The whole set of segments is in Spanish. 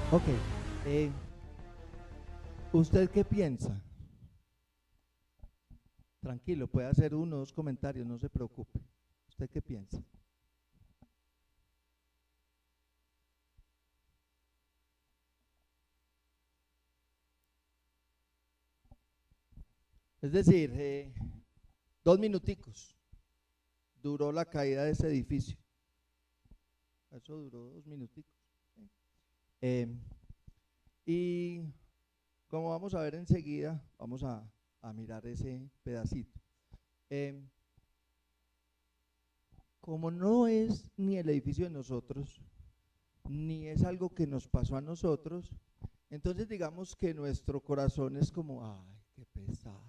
Ok, eh, ¿usted qué piensa? Tranquilo, puede hacer uno o dos comentarios, no se preocupe. ¿Usted qué piensa? Es decir, 2 minuticos duró la caída de ese edificio. Eso duró 2 minuticos. ¿Sí? Eh, y como vamos a ver enseguida, vamos a mirar ese pedacito. Eh, como no es ni el edificio de nosotros, ni es algo que nos pasó a nosotros, entonces digamos que nuestro corazón es como, ay, qué pesado.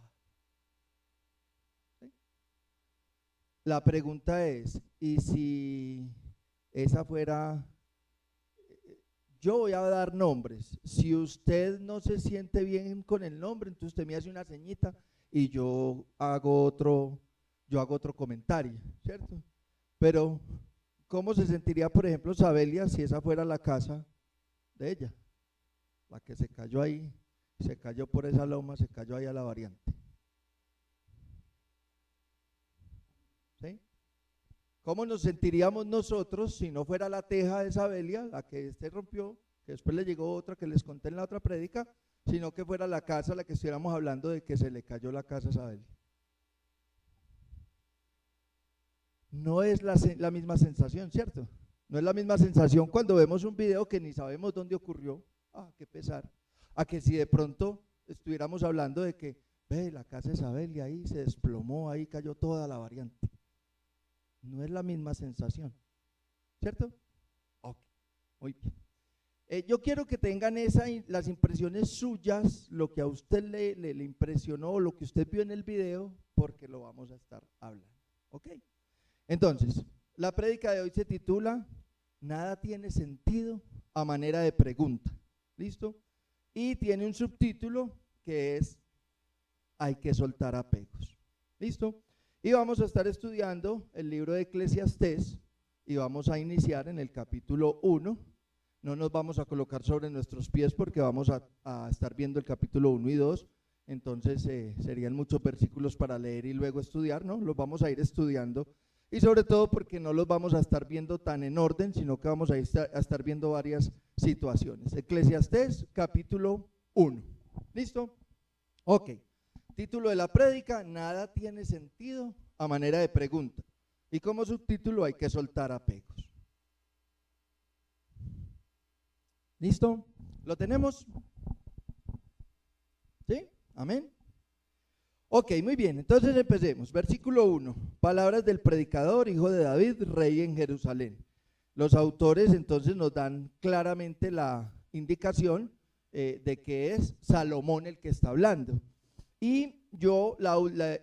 ¿Sí? La pregunta es, ¿y si esa fuera, yo voy a dar nombres, si usted no se siente bien con el nombre, entonces usted me hace una ceñita y yo hago otro comentario, ¿cierto? Pero, ¿cómo se sentiría, por ejemplo, Sabelia si esa fuera la casa de ella? La que se cayó ahí, se cayó por esa loma, se cayó ahí a la variante. ¿Sí? ¿Cómo nos sentiríamos nosotros si no fuera la teja de Sabelia, la que se rompió, que después le llegó otra que les conté en la otra prédica, sino que fuera la casa la que estuviéramos hablando de que se le cayó la casa a Sabelia? No es la misma sensación, ¿cierto? No es la misma sensación cuando vemos un video que ni sabemos dónde ocurrió, qué pesar, a que si de pronto estuviéramos hablando de que, ve, la casa de Sabelia ahí se desplomó, ahí cayó toda la variante. No es la misma sensación, ¿cierto? Ok, muy bien. Yo quiero que tengan las impresiones suyas, lo que a usted le impresionó, lo que usted vio en el video, porque lo vamos a estar hablando, ¿ok? Entonces, la prédica de hoy se titula Nada tiene sentido a manera de pregunta, ¿listo? Y tiene un subtítulo que es Hay que soltar apegos, ¿listo? Y vamos a estar estudiando el libro de Eclesiastés y vamos a iniciar en el capítulo 1. No nos vamos a colocar sobre nuestros pies porque vamos a estar viendo el capítulo 1 y 2. Entonces serían muchos versículos para leer y luego estudiar, ¿no? Los vamos a ir estudiando y sobre todo porque no los vamos a estar viendo tan en orden, sino que vamos a estar viendo varias situaciones. Eclesiastés capítulo 1. ¿Listo? Ok. Título de la prédica, nada tiene sentido a manera de pregunta. Y como subtítulo hay que soltar apegos. ¿Listo? ¿Lo tenemos? ¿Sí? Amén. Ok, muy bien, entonces empecemos. Versículo 1, palabras del predicador, hijo de David, rey en Jerusalén. Los autores entonces nos dan claramente la indicación de que es Salomón el que está hablando. Y yo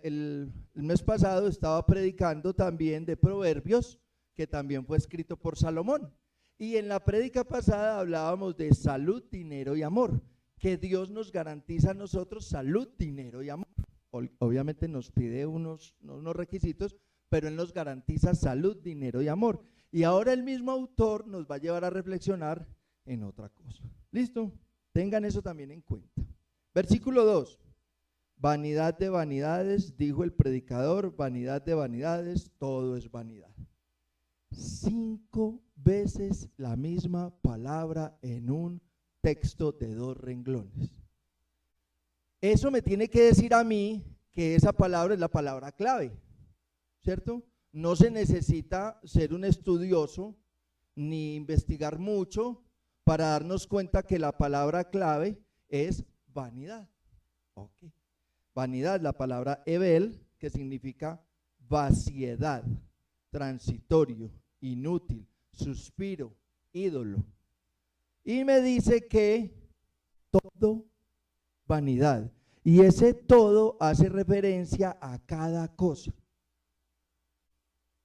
el mes pasado estaba predicando también de Proverbios, que también fue escrito por Salomón. Y en la prédica pasada hablábamos de salud, dinero y amor, que Dios nos garantiza a nosotros salud, dinero y amor. Obviamente nos pide unos requisitos, pero Él nos garantiza salud, dinero y amor. Y ahora el mismo autor nos va a llevar a reflexionar en otra cosa. ¿Listo? Tengan eso también en cuenta. Versículo 2. Vanidad de vanidades, dijo el predicador, vanidad de vanidades, todo es vanidad. 5 veces la misma palabra en un texto de 2 renglones. Eso me tiene que decir a mí que esa palabra es la palabra clave, ¿cierto? No se necesita ser un estudioso ni investigar mucho para darnos cuenta que la palabra clave es vanidad. Ok. Vanidad, la palabra ebel, que significa vaciedad, transitorio, inútil, suspiro, ídolo. Y me dice que todo vanidad. Y ese todo hace referencia a cada cosa.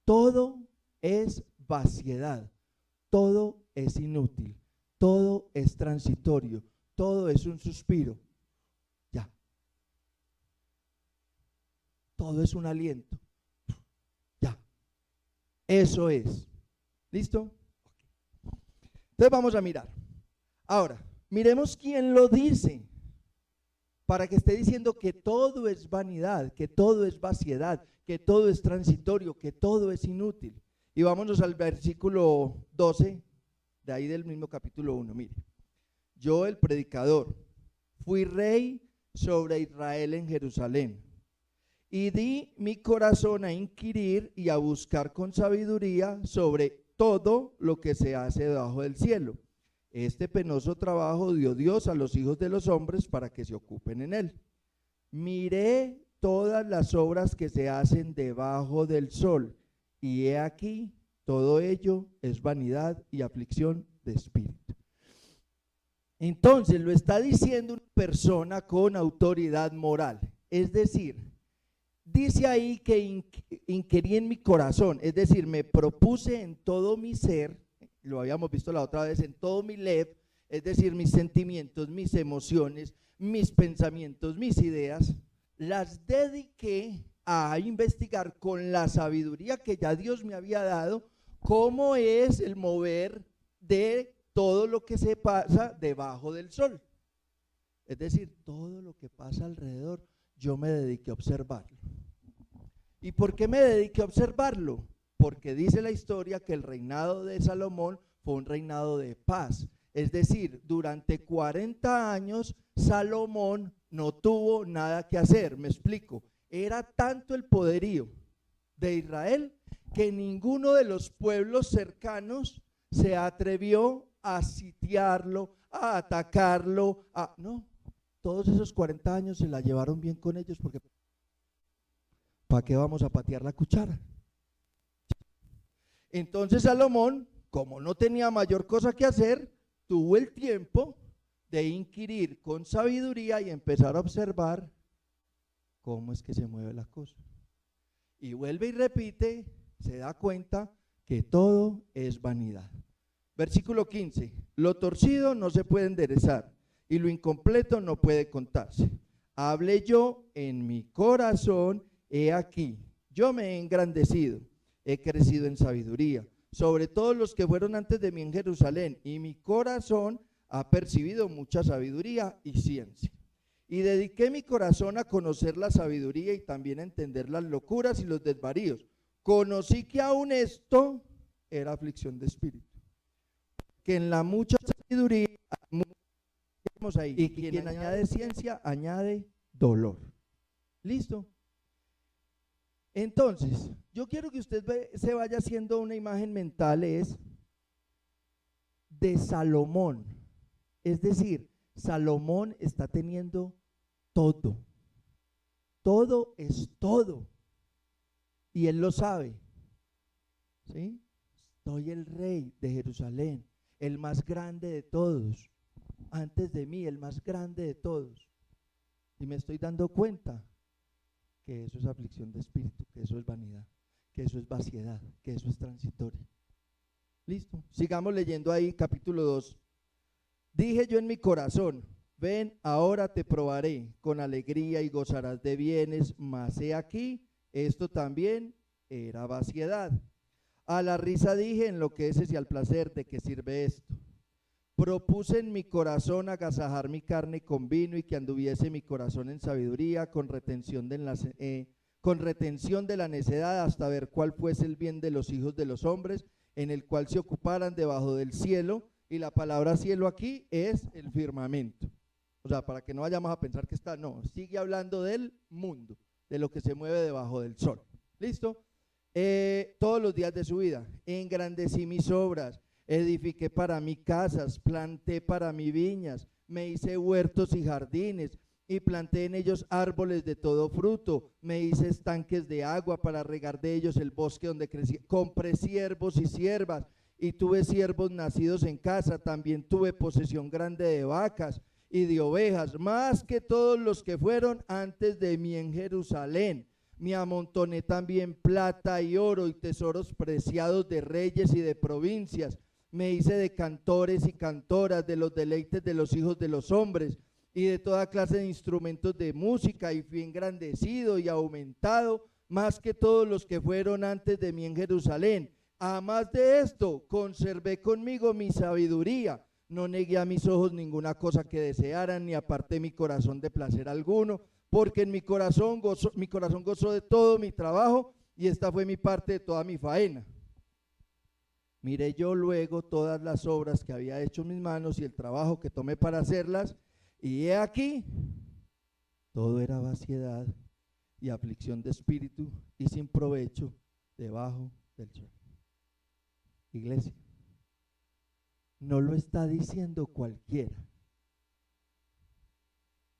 Todo es vaciedad, todo es inútil, todo es transitorio, todo es un suspiro. Ya. Todo es un aliento. Ya. Eso es. ¿Listo? Entonces vamos a mirar. Ahora, miremos quién lo dice, para que esté diciendo que todo es vanidad, que todo es vaciedad, que todo es transitorio, que todo es inútil. Y vámonos al versículo 12, de ahí del mismo capítulo 1, mire. Yo, el predicador, fui rey sobre Israel en Jerusalén, y di mi corazón a inquirir y a buscar con sabiduría sobre todo lo que se hace debajo del cielo. Este penoso trabajo dio Dios a los hijos de los hombres para que se ocupen en él. Miré todas las obras que se hacen debajo del sol, y he aquí, todo ello es vanidad y aflicción de espíritu. Entonces lo está diciendo una persona con autoridad moral, es decir, dice ahí que inquirí en mi corazón, es decir, me propuse en todo mi ser, lo habíamos visto la otra vez, en todo mi lev, es decir, mis sentimientos, mis emociones, mis pensamientos, mis ideas, las dediqué a investigar con la sabiduría que ya Dios me había dado, cómo es el mover de todo lo que se pasa debajo del sol. Es decir, todo lo que pasa alrededor, yo me dediqué a observarlo. ¿Y por qué me dediqué a observarlo? Porque dice la historia que el reinado de Salomón fue un reinado de paz. Es decir, durante 40 años Salomón no tuvo nada que hacer. Me explico. Era tanto el poderío de Israel que ninguno de los pueblos cercanos se atrevió a sitiarlo, a atacarlo. No, todos esos 40 años se la llevaron bien con ellos porque ¿para qué vamos a patear la cuchara? Entonces Salomón, como no tenía mayor cosa que hacer, tuvo el tiempo de inquirir con sabiduría y empezar a observar cómo es que se mueve la cosa. Y vuelve y repite, se da cuenta que todo es vanidad. Versículo 15, lo torcido no se puede enderezar y lo incompleto no puede contarse. Hablé yo en mi corazón, he aquí, yo me he engrandecido, he crecido en sabiduría, sobre todos los que fueron antes de mí en Jerusalén, y mi corazón ha percibido mucha sabiduría y ciencia. Y dediqué mi corazón a conocer la sabiduría y también a entender las locuras y los desvaríos. Conocí que aún esto era aflicción de espíritu, que en la mucha sabiduría ahí, y quien añade ciencia añade dolor. ¿Listo? Entonces, yo quiero que usted se vaya haciendo una imagen mental, es de Salomón. Es decir, Salomón está teniendo todo. Todo es todo. Y él lo sabe. ¿Sí? Soy el rey de Jerusalén, el más grande de todos. Antes de mí, el más grande de todos. Y me estoy dando cuenta que eso es aflicción de espíritu, que eso es vanidad, que eso es vaciedad, que eso es transitorio. Listo, sigamos leyendo ahí capítulo 2. Dije yo en mi corazón, ven, ahora te probaré con alegría y gozarás de bienes, mas he aquí, esto también era vaciedad. A la risa dije, enloqueces, y al placer, ¿de qué sirve esto? Propuse en mi corazón agasajar mi carne con vino y que anduviese mi corazón en sabiduría con retención de la necedad hasta ver cuál fuese el bien de los hijos de los hombres en el cual se ocuparan debajo del cielo, y la palabra cielo aquí es el firmamento. O sea, para que no vayamos a pensar que sigue hablando del mundo, de lo que se mueve debajo del sol. ¿Listo? Todos los días de su vida, engrandecí mis obras, edifiqué para mí casas, planté para mí viñas, me hice huertos y jardines, y planté en ellos árboles de todo fruto, me hice estanques de agua para regar de ellos el bosque donde crecí, compré siervos y siervas, y tuve siervos nacidos en casa, también tuve posesión grande de vacas y de ovejas, más que todos los que fueron antes de mí en Jerusalén. Me amontoné también plata y oro y tesoros preciados de reyes y de provincias. Me hice de cantores y cantoras, de los deleites de los hijos de los hombres y de toda clase de instrumentos de música, y fui engrandecido y aumentado más que todos los que fueron antes de mí en Jerusalén. A más de esto, conservé conmigo mi sabiduría, No negué a mis ojos ninguna cosa que desearan, ni aparté mi corazón de placer alguno, porque en mi corazón gozó de todo mi trabajo, y esta fue mi parte de toda mi faena. Miré yo luego todas las obras que había hecho mis manos y el trabajo que tomé para hacerlas, y he aquí, todo era vaciedad y aflicción de espíritu y sin provecho debajo del sol. Iglesia, no lo está diciendo cualquiera.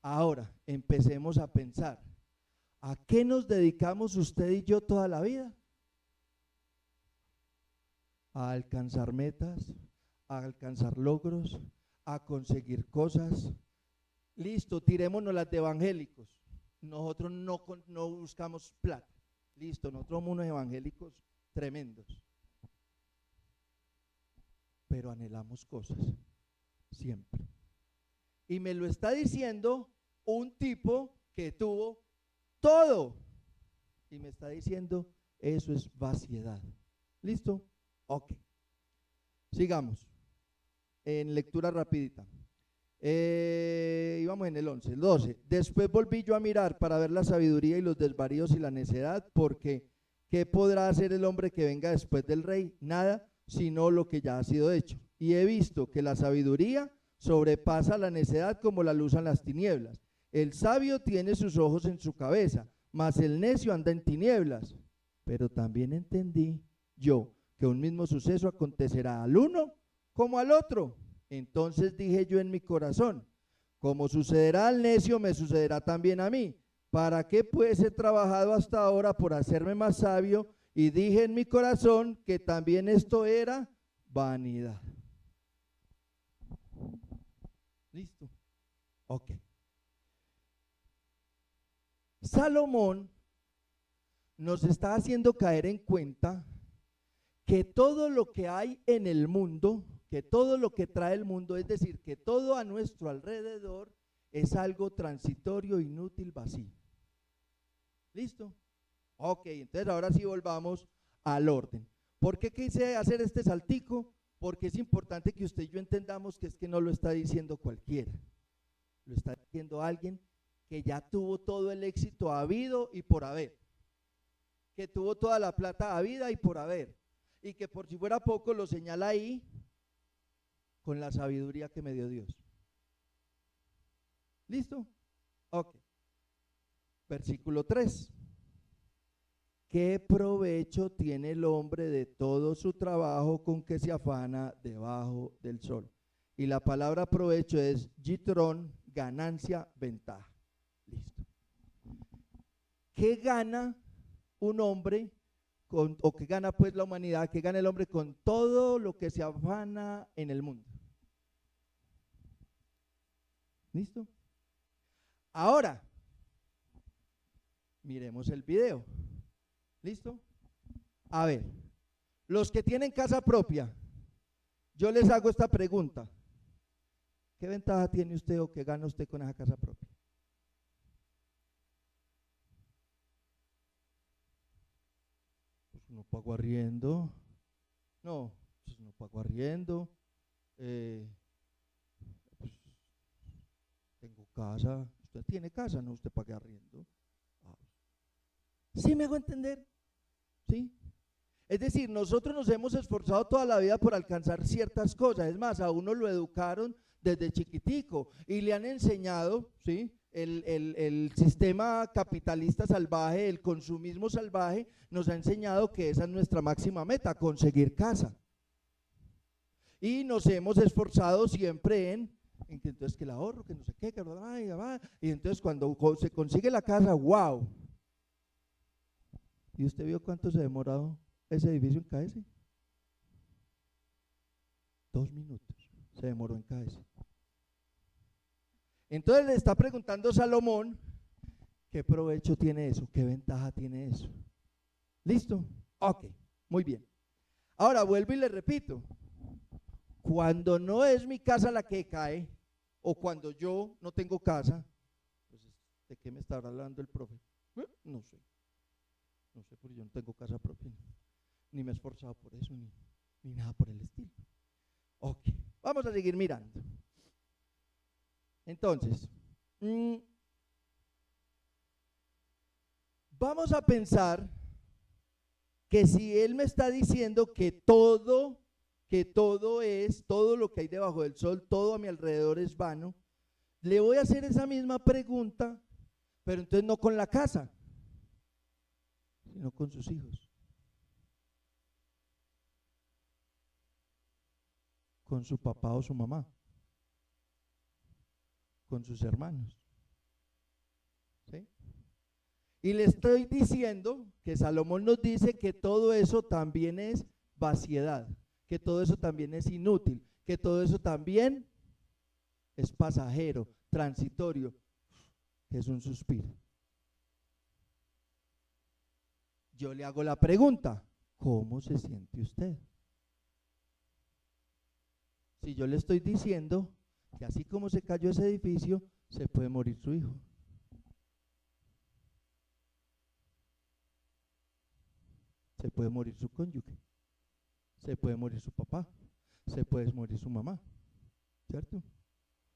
Ahora, empecemos a pensar, ¿a qué nos dedicamos usted y yo toda la vida? A alcanzar metas, a alcanzar logros, a conseguir cosas. Listo, tirémonos las de evangélicos. Nosotros no buscamos plata. Listo, nosotros somos unos evangélicos tremendos. Pero anhelamos cosas, siempre. Y me lo está diciendo un tipo que tuvo todo. Y me está diciendo, eso es vaciedad. ¿Listo? Ok. Sigamos. En lectura rapidita. Íbamos en el 11, el 12. Después volví yo a mirar para ver la sabiduría y los desvaríos y la necedad, porque ¿qué podrá hacer el hombre que venga después del rey? Nada, sino lo que ya ha sido hecho. Y he visto que la sabiduría sobrepasa la necedad como la luz en las tinieblas. El sabio tiene sus ojos en su cabeza, mas el necio anda en tinieblas. Pero también entendí yo que un mismo suceso acontecerá al uno como al otro. Entonces dije yo en mi corazón, como sucederá al necio, me sucederá también a mí. ¿Para qué pues he trabajado hasta ahora por hacerme más sabio? Y dije en mi corazón que también esto era vanidad. ¿Listo? Ok. Salomón nos está haciendo caer en cuenta que todo lo que hay en el mundo, que todo lo que trae el mundo, es decir, que todo a nuestro alrededor es algo transitorio, inútil, vacío. ¿Listo? Ok, entonces ahora sí volvamos al orden. ¿Por qué quise hacer este saltico? Porque es importante que usted y yo entendamos que es que no lo está diciendo cualquiera. Lo está diciendo alguien que ya tuvo todo el éxito habido y por haber. Que tuvo toda la plata habida y por haber. Y que por si fuera poco lo señala ahí con la sabiduría que me dio Dios. ¿Listo? Ok. Versículo 3. ¿Qué provecho tiene el hombre de todo su trabajo con que se afana debajo del sol? Y la palabra provecho es yitrón, ganancia, ventaja. Listo. ¿Qué gana un hombre o qué gana pues la humanidad, qué gana el hombre con todo lo que se afana en el mundo? ¿Listo? Ahora, miremos el video. ¿Listo? A ver, los que tienen casa propia, yo les hago esta pregunta. ¿Qué ventaja tiene usted o qué gana usted con esa casa propia? Pues no pago arriendo. No, pues no pago arriendo. Pues tengo casa. Usted tiene casa, no usted paga arriendo. ¿Sí me hago entender? ¿Sí? Es decir, nosotros nos hemos esforzado toda la vida por alcanzar ciertas cosas. Es más, a uno lo educaron desde chiquitico y le han enseñado, ¿sí? El sistema capitalista salvaje, el consumismo salvaje, nos ha enseñado que esa es nuestra máxima meta, conseguir casa. Y nos hemos esforzado siempre en que entonces que el ahorro, que no sé qué, que y entonces cuando se consigue la casa, wow. ¿Y usted vio cuánto se ha demorado ese edificio en caerse? 2 minutos se demoró en caerse. Entonces le está preguntando Salomón, ¿qué provecho tiene eso? ¿Qué ventaja tiene eso? ¿Listo? Ok, muy bien. Ahora vuelvo y le repito, cuando no es mi casa la que cae, o cuando yo no tengo casa, pues ¿de qué me estará hablando el profe? No sé. No sé, porque yo no tengo casa propia, ni me he esforzado por eso, ni nada por el estilo. Ok, Vamos a seguir mirando. Entonces, vamos a pensar que si él me está diciendo que todo lo que hay debajo del sol, todo a mi alrededor es vano, le voy a hacer esa misma pregunta, pero entonces no con la casa, sino con sus hijos, con su papá o su mamá, con sus hermanos. ¿Sí? Y le estoy diciendo que Salomón nos dice que todo eso también es vaciedad, que todo eso también es inútil, que todo eso también es pasajero, transitorio, que es un suspiro. Yo le hago la pregunta, ¿cómo se siente usted? Si yo le estoy diciendo que así como se cayó ese edificio, se puede morir su hijo. Se puede morir su cónyuge, se puede morir su papá, se puede morir su mamá, ¿cierto?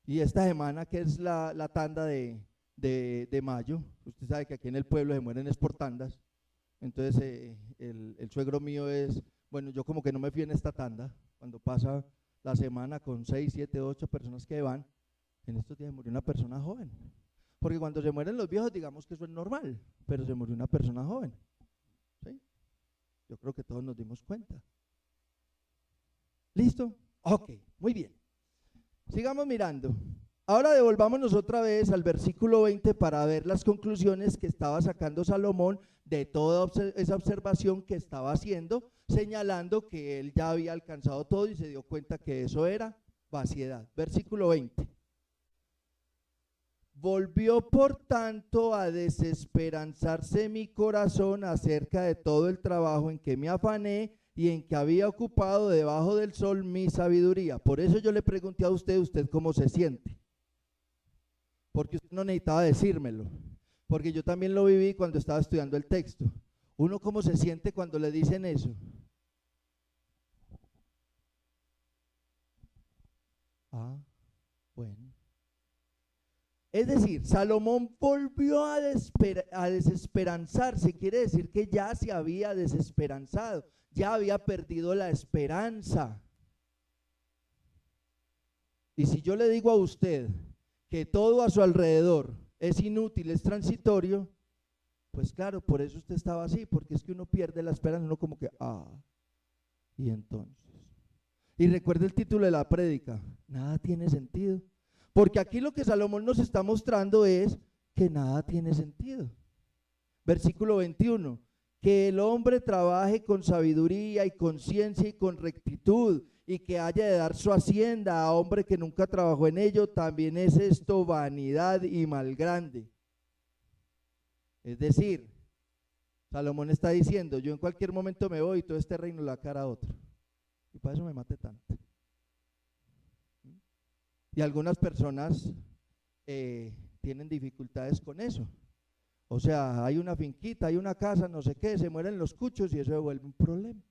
Y esta semana, que es la tanda de mayo, usted sabe que aquí en el pueblo se mueren es por tandas, entonces el suegro mío es, bueno, yo como que no me fío en esta tanda, cuando pasa la semana con 6, 7, 8 personas que van, en estos días murió una persona joven, porque cuando se mueren los viejos digamos que eso es normal, pero se murió una persona joven, ¿sí? Yo creo que todos nos dimos cuenta. ¿Listo? Ok, muy bien. Sigamos mirando. Ahora devolvámonos otra vez al versículo 20 para ver las conclusiones que estaba sacando Salomón de toda esa observación que estaba haciendo, señalando que él ya había alcanzado todo y se dio cuenta que eso era vaciedad. Versículo 20. Volvió por tanto a desesperanzarse mi corazón acerca de todo el trabajo en que me afané y en que había ocupado debajo del sol mi sabiduría. Por eso yo le pregunté a usted cómo se siente. Porque usted no necesitaba decírmelo. Porque yo también lo viví cuando estaba estudiando el texto. Uno cómo se siente cuando le dicen eso. Ah, bueno. Es decir, Salomón volvió a desesperanzarse, quiere decir que ya se había desesperanzado, ya había perdido la esperanza. Y si yo le digo a usted que todo a su alrededor es inútil, es transitorio, pues claro, por eso usted estaba así, porque es que uno pierde la esperanza, uno como que, y entonces. Y recuerde el título de la prédica, nada tiene sentido. Porque aquí lo que Salomón nos está mostrando es que nada tiene sentido. Versículo 21, que el hombre trabaje con sabiduría y con ciencia y con rectitud, y que haya de dar su hacienda a hombre que nunca trabajó en ello, también es esto vanidad y mal grande. Es decir, Salomón está diciendo, yo en cualquier momento me voy y todo este reino le va a caer a otro. Y para eso me mate tanto. Y algunas personas tienen dificultades con eso. O sea, hay una finquita, hay una casa, no sé qué, se mueren los cuchos y eso se vuelve un problema.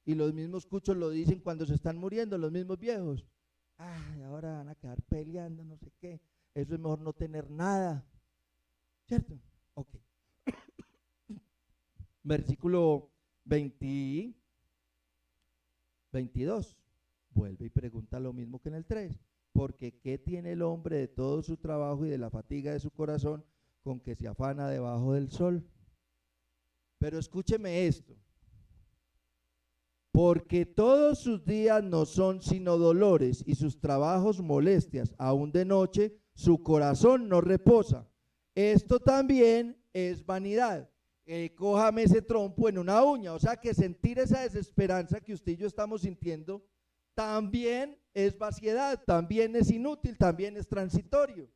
Y los mismos cuchos lo dicen cuando se están muriendo, los mismos viejos. Ahora van a quedar peleando, no sé qué. Eso es mejor no tener nada. ¿Cierto? Ok. Versículo 22. Vuelve y pregunta lo mismo que en el 3. Porque ¿qué tiene el hombre de todo su trabajo y de la fatiga de su corazón con que se afana debajo del sol? Pero escúcheme esto. Porque todos sus días no son sino dolores y sus trabajos molestias, aún de noche su corazón no reposa. Esto también es vanidad. Cójame ese trompo en una uña. O sea que sentir esa desesperanza que usted y yo estamos sintiendo también es vaciedad, también es inútil, también es transitorio.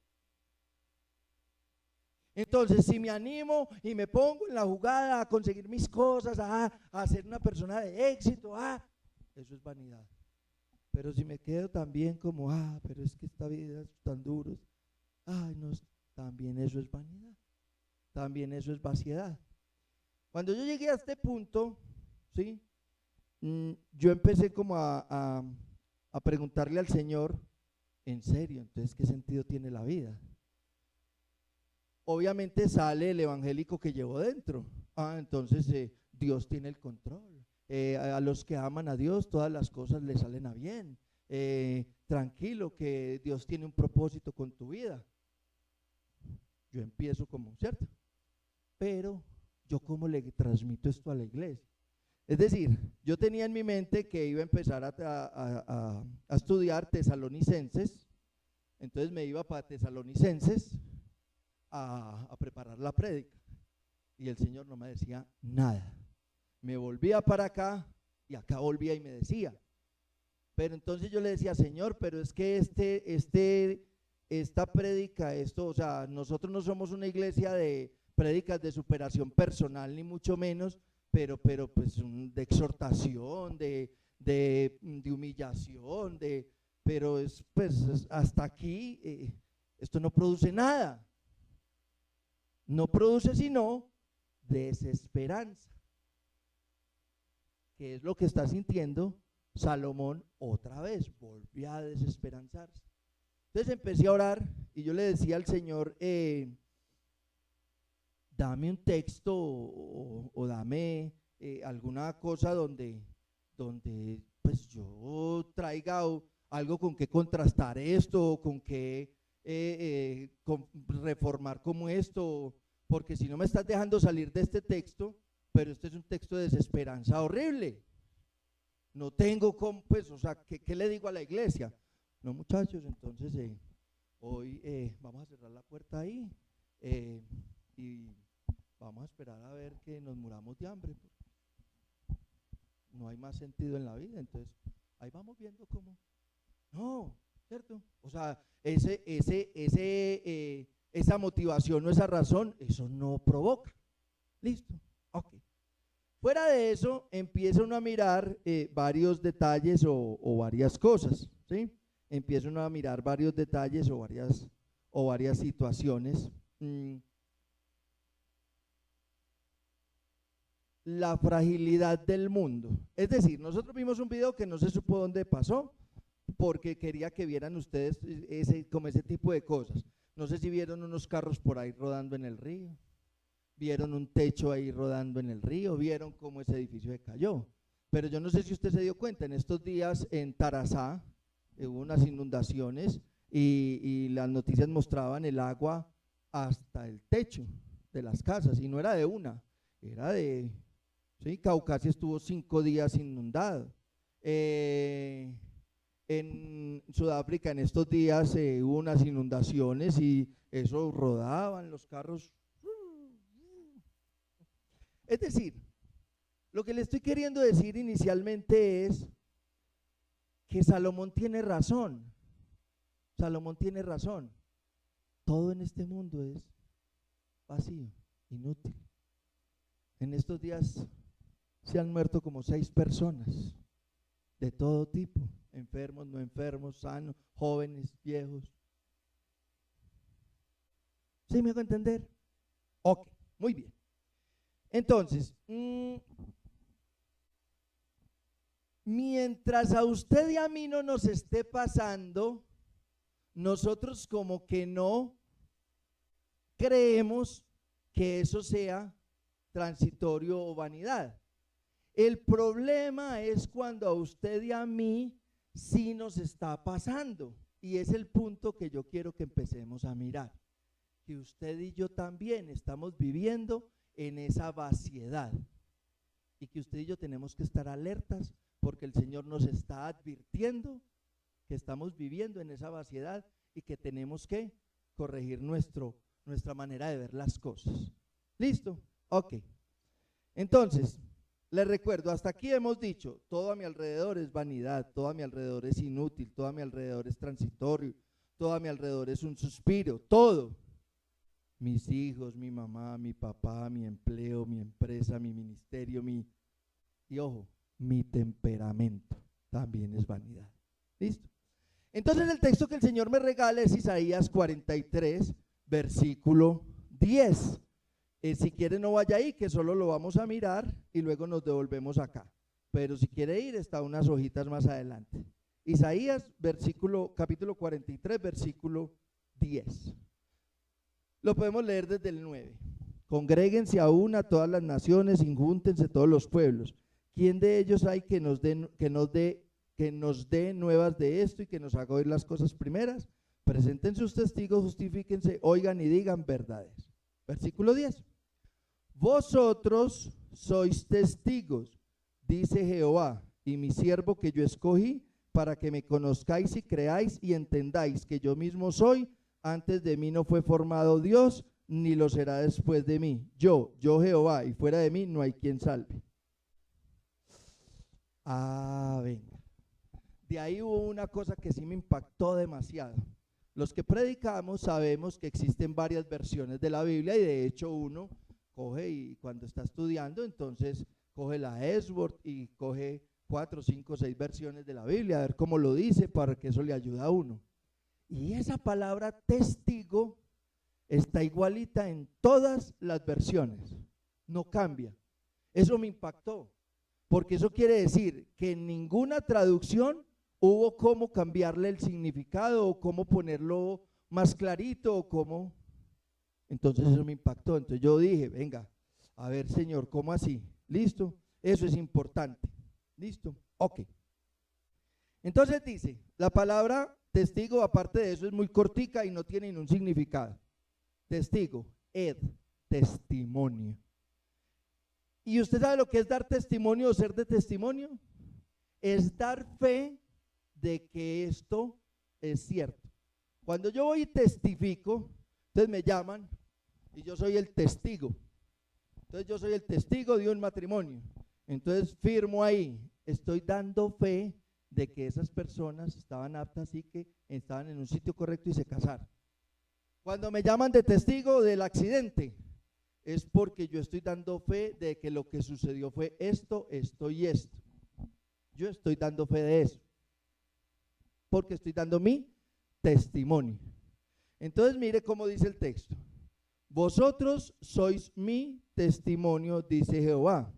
Entonces, si me animo y me pongo en la jugada a conseguir mis cosas, a ser una persona de éxito, eso es vanidad. Pero si me quedo también como, pero es que esta vida es tan dura, no, también eso es vanidad, también eso es vaciedad. Cuando yo llegué a este punto, ¿sí? Yo empecé como a a preguntarle al Señor, en serio, entonces, ¿qué sentido tiene la vida? Obviamente sale el evangélico que llevo dentro. Entonces Dios tiene el control. A los que aman a Dios, todas las cosas les salen a bien. Tranquilo, que Dios tiene un propósito con tu vida. Yo empiezo como, ¿cierto? Pero yo cómo le transmito esto a la iglesia. Es decir, yo tenía en mi mente que iba a empezar a estudiar Tesalonicenses, entonces me iba para Tesalonicenses a preparar la prédica, y el Señor no me decía nada. Me volvía para acá y acá volvía y me decía. Pero entonces yo le decía, Señor, pero es que esta prédica, o sea, nosotros no somos una iglesia de prédicas de superación personal, ni mucho menos, pero pues de exhortación, de humillación, pero pues hasta aquí esto no produce nada. No produce sino desesperanza, que es lo que está sintiendo Salomón otra vez, volvió a desesperanzarse. Entonces empecé a orar y yo le decía al Señor, dame un texto o dame alguna cosa donde pues yo traiga algo con que contrastar esto, con que reformar como esto, porque si no me estás dejando salir de este texto, pero este es un texto de desesperanza horrible. No tengo cómo, pues, o sea, ¿qué le digo a la iglesia? No, muchachos, entonces hoy vamos a cerrar la puerta ahí y vamos a esperar a ver que nos muramos de hambre. No hay más sentido en la vida, entonces ahí vamos viendo cómo. No, ¿cierto? O sea, esa motivación o esa razón, eso no provoca. Listo, ok. Fuera de eso, empieza uno a mirar varios detalles o varias cosas, ¿sí? Empieza uno a mirar varios detalles o varias situaciones. La fragilidad del mundo. Es decir, nosotros vimos un video que no se supo dónde pasó, porque quería que vieran ustedes como ese tipo de cosas. No sé si vieron unos carros por ahí rodando en el río, vieron un techo ahí rodando en el río, vieron cómo ese edificio se cayó. Pero yo no sé si usted se dio cuenta, en estos días en Tarazá hubo unas inundaciones y las noticias mostraban el agua hasta el techo de las casas, y no era de una, era de, ¿sí? Caucasia estuvo 5 días inundado. En Sudáfrica en estos días hubo unas inundaciones y eso rodaban los carros. Es decir, lo que le estoy queriendo decir inicialmente es que Salomón tiene razón. Salomón tiene razón. Todo en este mundo es vacío, inútil. En estos días se han muerto como 6 personas de todo tipo, enfermos, no enfermos, sanos, jóvenes, viejos. ¿Sí me hago entender? Ok, muy bien. Entonces, mientras a usted y a mí no nos esté pasando, nosotros como que no creemos que eso sea transitorio o vanidad. El problema es cuando a usted y a mí sí nos está pasando, y es el punto que yo quiero que empecemos a mirar, que usted y yo también estamos viviendo en esa vaciedad, y que usted y yo tenemos que estar alertas porque el Señor nos está advirtiendo que estamos viviendo en esa vaciedad y que tenemos que corregir nuestra manera de ver las cosas. ¿Listo? Ok. Entonces, les recuerdo, hasta aquí hemos dicho, todo a mi alrededor es vanidad, todo a mi alrededor es inútil, todo a mi alrededor es transitorio, todo a mi alrededor es un suspiro, todo. Mis hijos, mi mamá, mi papá, mi empleo, mi empresa, mi ministerio, y ojo, mi temperamento también es vanidad. ¿Listo? Entonces el texto que el Señor me regala es Isaías 43, versículo 10. Si quiere no vaya ahí, que solo lo vamos a mirar y luego nos devolvemos acá. Pero si quiere ir, está unas hojitas más adelante. Isaías, capítulo 43, versículo 10. Lo podemos leer desde el 9. Congréguense a una todas las naciones, injúntense todos los pueblos. ¿Quién de ellos hay que nos dé nuevas de esto y que nos haga oír las cosas primeras? Presenten sus testigos, justifíquense, oigan y digan verdades. Versículo 10. Vosotros sois testigos, dice Jehová, y mi siervo que yo escogí, para que me conozcáis y creáis y entendáis que yo mismo soy. Antes de mí no fue formado Dios, ni lo será después de mí. Yo Jehová, y fuera de mí no hay quien salve. Venga. De ahí hubo una cosa que sí me impactó demasiado. Los que predicamos sabemos que existen varias versiones de la Biblia, y de hecho uno coge y cuando está estudiando, entonces coge la Esword y coge 4, 5, 6 versiones de la Biblia, a ver cómo lo dice, para que eso le ayude a uno. Y esa palabra testigo está igualita en todas las versiones, no cambia. Eso me impactó, porque eso quiere decir que en ninguna traducción hubo cómo cambiarle el significado o cómo ponerlo más clarito o cómo. Entonces eso me impactó. Entonces yo dije, venga, a ver, Señor, ¿cómo así? ¿Listo? Eso es importante. ¿Listo? Ok. Entonces dice, la palabra testigo, aparte de eso, es muy cortica y no tiene ningún significado. Testigo, testimonio. ¿Y usted sabe lo que es dar testimonio o ser de testimonio? Es dar fe de que esto es cierto. Cuando yo voy y testifico, entonces me llaman y yo soy el testigo. Entonces yo soy el testigo de un matrimonio. Entonces firmo ahí, estoy dando fe de que esas personas estaban aptas y que estaban en un sitio correcto y se casaron. Cuando me llaman de testigo del accidente, es porque yo estoy dando fe de que lo que sucedió fue esto, esto y esto. Yo estoy dando fe de eso, porque estoy dando mi testimonio. Entonces mire cómo dice el texto. Vosotros sois mi testimonio, dice Jehová,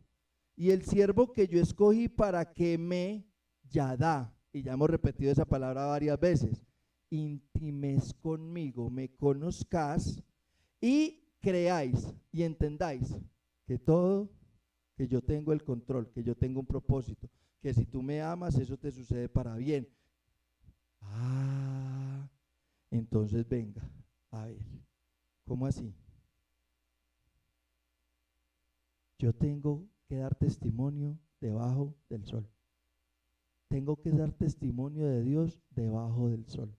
y el siervo que yo escogí para que me yadá, y ya hemos repetido esa palabra varias veces, intimes conmigo, me conozcas y creáis y entendáis que todo, que yo tengo el control, que yo tengo un propósito, que si tú me amas eso te sucede para bien. Entonces venga, a ver, ¿cómo así? Yo tengo que dar testimonio debajo del sol. Tengo que dar testimonio de Dios debajo del sol.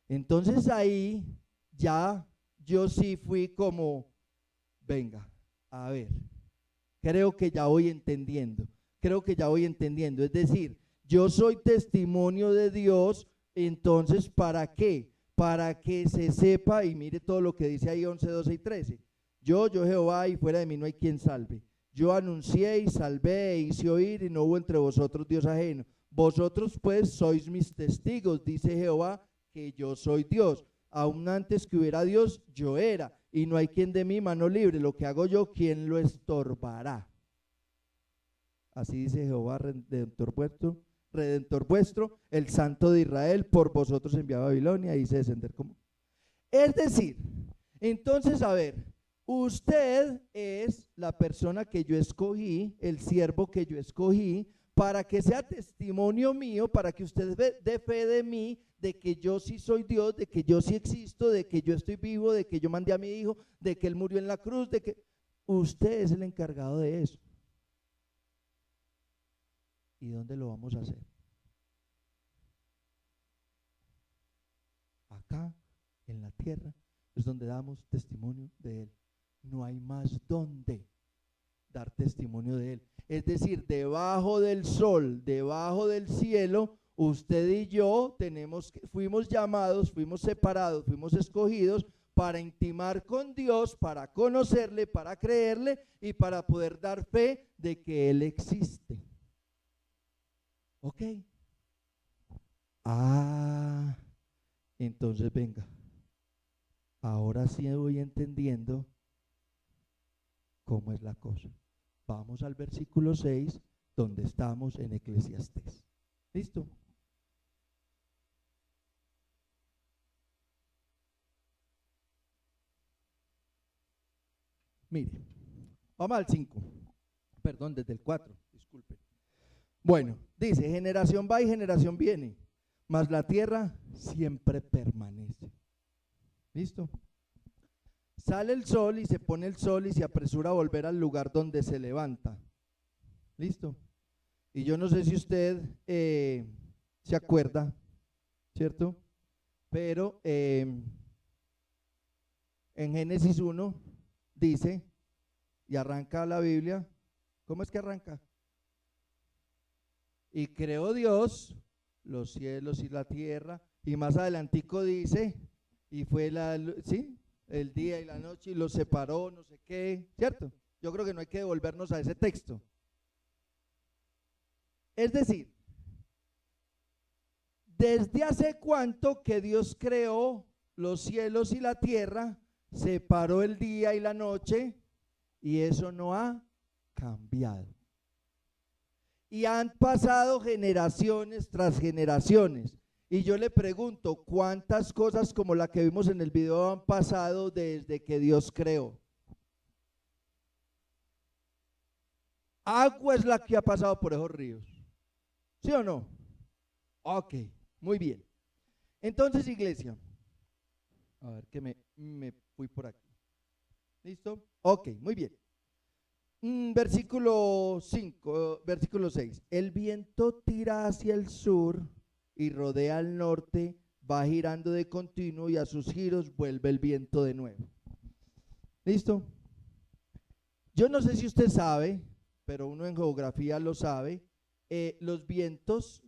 Entonces ahí ya yo sí fui como, venga, a ver, creo que ya voy entendiendo, es decir, yo soy testimonio de Dios, entonces ¿para qué? Para que se sepa, y mire todo lo que dice ahí 11, 12 y 13, yo Jehová, y fuera de mí no hay quien salve. Yo anuncié y salvé e hice oír, y no hubo entre vosotros Dios ajeno. Vosotros pues sois mis testigos, dice Jehová, que yo soy Dios. Aún antes que hubiera Dios, yo era, y no hay quien de mi mano libre. Lo que hago yo, ¿quién lo estorbará? Así dice Jehová, Redentor vuestro, el Santo de Israel, por vosotros enviado a Babilonia, y hice descender como. Es decir, entonces, a ver, usted es la persona que yo escogí, el siervo que yo escogí, para que sea testimonio mío, para que usted dé fe de mí, de que yo sí soy Dios, de que yo sí existo, de que yo estoy vivo, de que yo mandé a mi hijo, de que él murió en la cruz, de que usted es el encargado de eso. ¿Y dónde lo vamos a hacer? Acá, en la tierra, es donde damos testimonio de Él. No hay más donde dar testimonio de Él. Es decir, debajo del sol, debajo del cielo, usted y yo fuimos llamados, fuimos separados, fuimos escogidos para intimar con Dios, para conocerle, para creerle y para poder dar fe de que Él existe. ¿Ok? Entonces venga, ahora sí voy entendiendo cómo es la cosa. Vamos al versículo 6, donde estamos en Eclesiastés. ¿Listo? Mire, vamos al 5, perdón, desde el 4, disculpe. Bueno, dice, generación va y generación viene, mas la tierra siempre permanece. ¿Listo? Sale el sol y se pone el sol y se apresura a volver al lugar donde se levanta. ¿Listo? Y yo no sé si usted se acuerda, ¿cierto? Pero en Génesis 1 dice, y arranca la Biblia, ¿cómo es que arranca? Y creó Dios los cielos y la tierra, y más adelantico dice, y fue ¿sí? El día y la noche, y los separó, no sé qué, ¿cierto? Yo creo que no hay que devolvernos a ese texto. Es decir, ¿desde hace cuánto que Dios creó los cielos y la tierra, separó el día y la noche, y eso no ha cambiado? Y han pasado generaciones tras generaciones. Y yo le pregunto, ¿cuántas cosas como la que vimos en el video han pasado desde que Dios creó? Agua es la que ha pasado por esos ríos. ¿Sí o no? Ok, muy bien. Entonces, iglesia, a ver que me fui por aquí. ¿Listo? Ok, muy bien. Versículo 5, versículo 6. El viento tira hacia el sur y rodea al norte, va girando de continuo y a sus giros vuelve el viento de nuevo. ¿Listo? Yo no sé si usted sabe, pero uno en geografía lo sabe, los vientos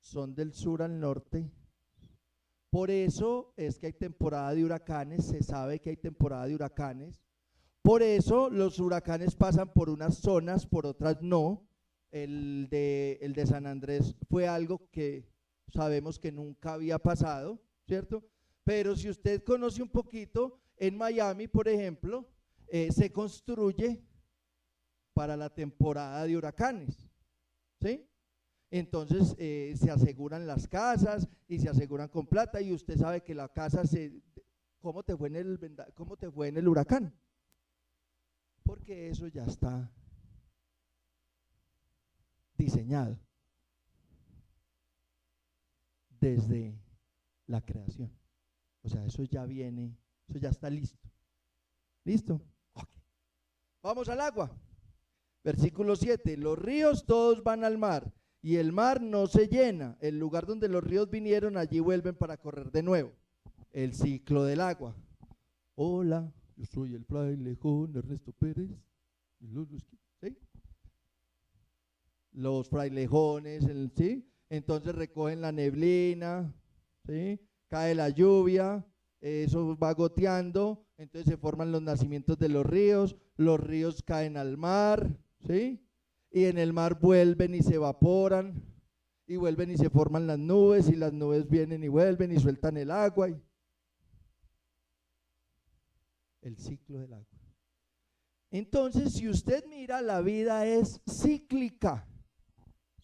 son del sur al norte. Por eso es que hay temporada de huracanes, se sabe que hay temporada de huracanes. Por eso los huracanes pasan por unas zonas, por otras no. El de San Andrés fue algo que sabemos que nunca había pasado, ¿cierto? Pero si usted conoce un poquito, en Miami, por ejemplo, se construye para la temporada de huracanes, ¿sí? Entonces se aseguran las casas y se aseguran con plata, y usted sabe que la casa ¿cómo te fue en el huracán? Porque eso ya está diseñado desde la creación. O sea, eso ya viene, eso ya está listo. ¿Listo? Okay. Vamos al agua. Versículo 7. Los ríos todos van al mar, y el mar no se llena. El lugar donde los ríos vinieron, allí vuelven para correr de nuevo. El ciclo del agua. Hola, yo soy el frailejón Ernesto Pérez. ¿Sí? Los frailejones, ¿sí? Entonces recogen la neblina, ¿sí? Cae la lluvia, eso va goteando, entonces se forman los nacimientos de los ríos caen al mar, ¿sí? Y en el mar vuelven y se evaporan, y vuelven y se forman las nubes, y las nubes vienen y vuelven y sueltan el agua. El ciclo del agua. Entonces, si usted mira, la vida es cíclica.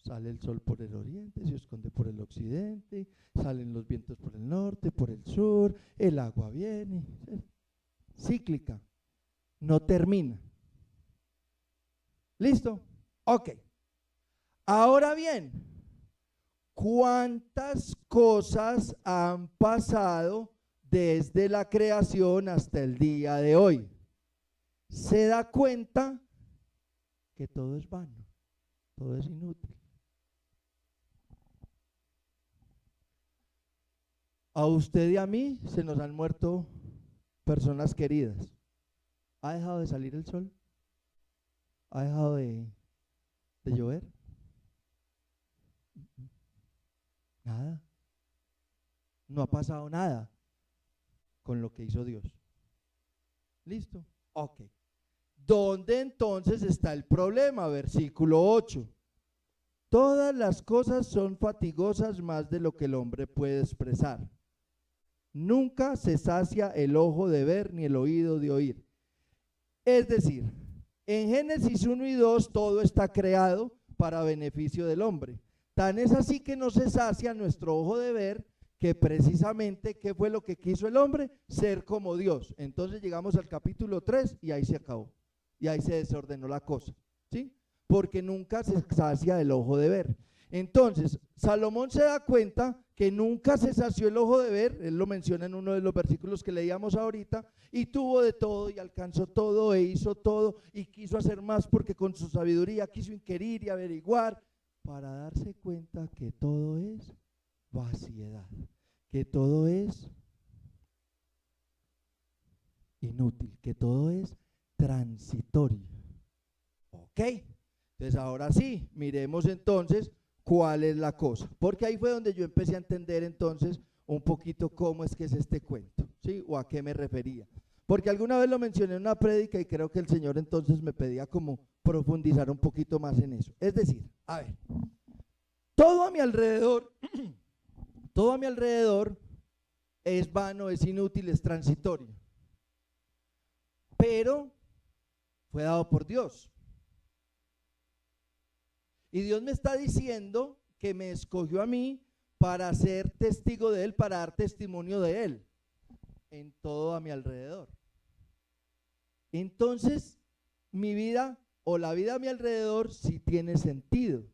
Sale el sol por el oriente, se esconde por el occidente, salen los vientos por el norte, por el sur, el agua viene. Cíclica. No termina. ¿Listo? Ok. Ahora bien, ¿cuántas cosas han pasado desde la creación hasta el día de hoy? Se da cuenta que todo es vano, todo es inútil. A usted y a mí se nos han muerto personas queridas. ¿Ha dejado de salir el sol? ¿Ha dejado de llover? Nada. No ha pasado nada con lo que hizo Dios. ¿Listo? Ok. ¿Dónde entonces está el problema? Versículo 8. Todas las cosas son fatigosas más de lo que el hombre puede expresar. Nunca se sacia el ojo de ver ni el oído de oír. Es decir, en Génesis 1 y 2 todo está creado para beneficio del hombre. Tan es así que no se sacia nuestro ojo de ver, que precisamente, ¿qué fue lo que quiso el hombre? Ser como Dios. Entonces llegamos al capítulo 3 y ahí se acabó. Y ahí se desordenó la cosa, ¿sí? Porque nunca se sacia el ojo de ver. Entonces, Salomón se da cuenta que nunca se sació el ojo de ver, él lo menciona en uno de los versículos que leíamos ahorita, y tuvo de todo y alcanzó todo e hizo todo y quiso hacer más porque con su sabiduría quiso inquirir y averiguar para darse cuenta que todo es vaciedad, que todo es inútil, que todo es transitorio. Ok, entonces ahora sí, miremos entonces cuál es la cosa, porque ahí fue donde yo empecé a entender entonces un poquito cómo es que es este cuento, ¿sí? O a qué me refería. Porque alguna vez lo mencioné en una prédica y creo que el Señor entonces me pedía como profundizar un poquito más en eso. Es decir, a ver, todo a mi alrededor, todo a mi alrededor es vano, es inútil, es transitorio, pero fue dado por Dios. Y Dios me está diciendo que me escogió a mí para ser testigo de Él, para dar testimonio de Él en todo a mi alrededor. Entonces, mi vida o la vida a mi alrededor sí tiene sentido.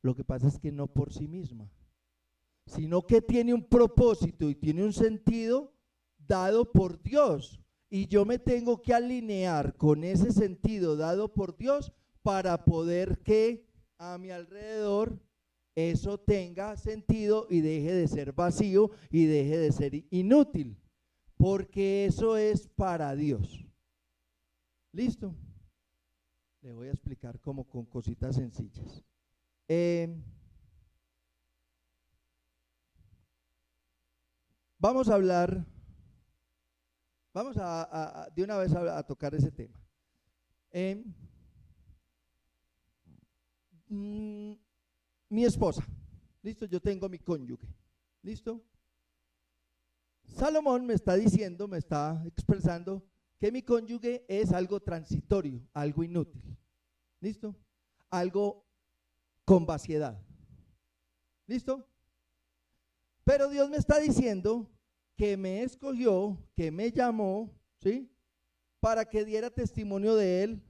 Lo que pasa es que no por sí misma, sino que tiene un propósito y tiene un sentido dado por Dios. Y yo me tengo que alinear con ese sentido dado por Dios para poder que a mi alrededor eso tenga sentido y deje de ser vacío y deje de ser inútil, porque eso es para Dios. ¿Listo? Le voy a explicar como con cositas sencillas. Vamos a hablar, vamos de una vez a tocar ese tema. Mi esposa, ¿listo? Yo tengo mi cónyuge, ¿listo? Salomón me está diciendo, me está expresando que mi cónyuge es algo transitorio, algo inútil, ¿listo? Algo con vaciedad, ¿listo? Pero Dios me está diciendo que me escogió, que me llamó, ¿sí? Para que diera testimonio de Él